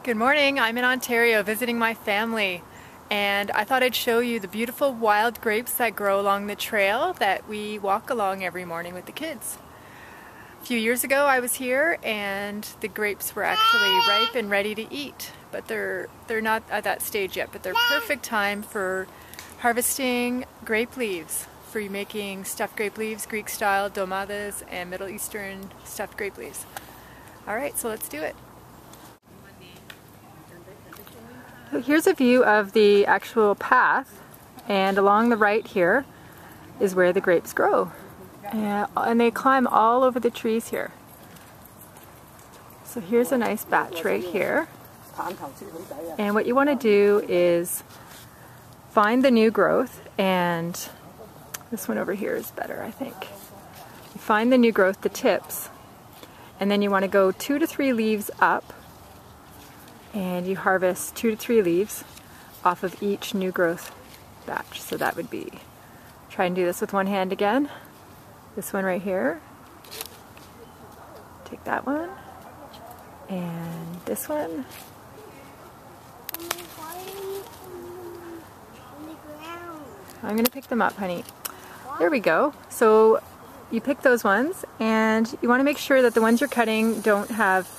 Good morning. I'm in Ontario visiting my family, and I thought I'd show you the beautiful wild grapes that grow along the trail that we walk along every morning with the kids. A few years ago I was here and the grapes were actually ripe and ready to eat, but they're not at that stage yet, but they're perfect time for harvesting grape leaves, for making stuffed grape leaves, Greek style domades, and Middle Eastern stuffed grape leaves. Alright, so let's do it. Here's a view of the actual path, and along the right here is where the grapes grow. And they climb all over the trees here. So here's a nice batch right here. And what you want to do is find the new growth, and this one over here is better, I think. You find the new growth, the tips, and then you want to go 2 to 3 leaves up, and you harvest 2 to 3 leaves off of each new growth batch. So that would be, try and do this with one hand again. This one right here. Take that one. And this one. I'm going to pick them up, honey. There we go. So you pick those ones, and you want to make sure that the ones you're cutting don't have,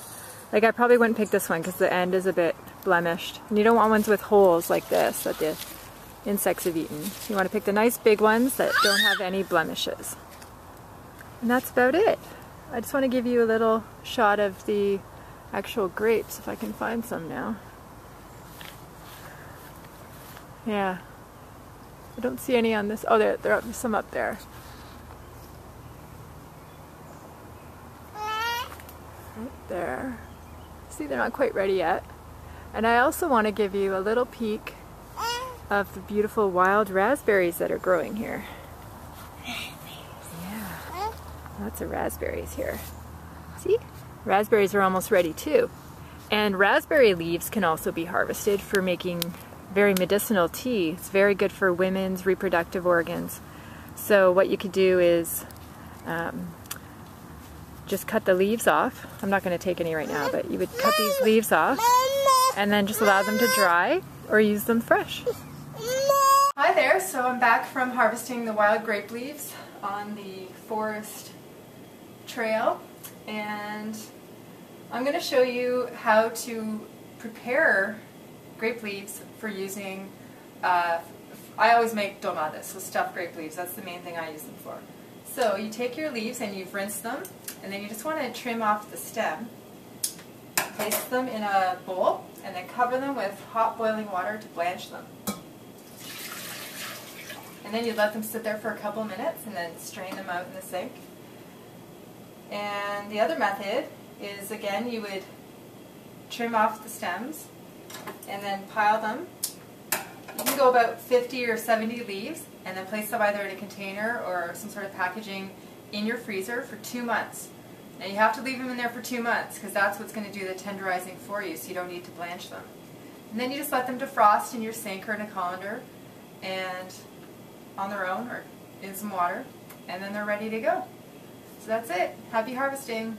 like I probably wouldn't pick this one because the end is a bit blemished. And you don't want ones with holes like this that the insects have eaten. You want to pick the nice big ones that don't have any blemishes. And that's about it. I just want to give you a little shot of the actual grapes, if I can find some now. Yeah. I don't see any on this. Oh, there are some up there. Right there. See, they're not quite ready yet. And I also want to give you a little peek of the beautiful wild raspberries that are growing here. Yeah, lots of raspberries here. See? Raspberries are almost ready too. And raspberry leaves can also be harvested for making very medicinal tea. It's very good for women's reproductive organs. So what you could do is just cut the leaves off. I'm not going to take any right now, but you would cut these leaves off and then just allow them to dry or use them fresh. Hi there, so I'm back from harvesting the wild grape leaves on the forest trail, and I'm going to show you how to prepare grape leaves for using, I always make domades, so stuffed grape leaves. That's the main thing I use them for. So you take your leaves and you've rinsed them, and then you just want to trim off the stem. Place them in a bowl and then cover them with hot boiling water to blanch them. And then you let them sit there for a couple minutes and then strain them out in the sink. And the other method is, again, you would trim off the stems and then pile them. You can go about 50 or 70 leaves and then place them either in a container or some sort of packaging in your freezer for 2 months. Now you have to leave them in there for 2 months because that's what's going to do the tenderizing for you, so you don't need to blanch them. And then you just let them defrost in your sink or in a colander and on their own or in some water, and then they're ready to go. So that's it. Happy harvesting!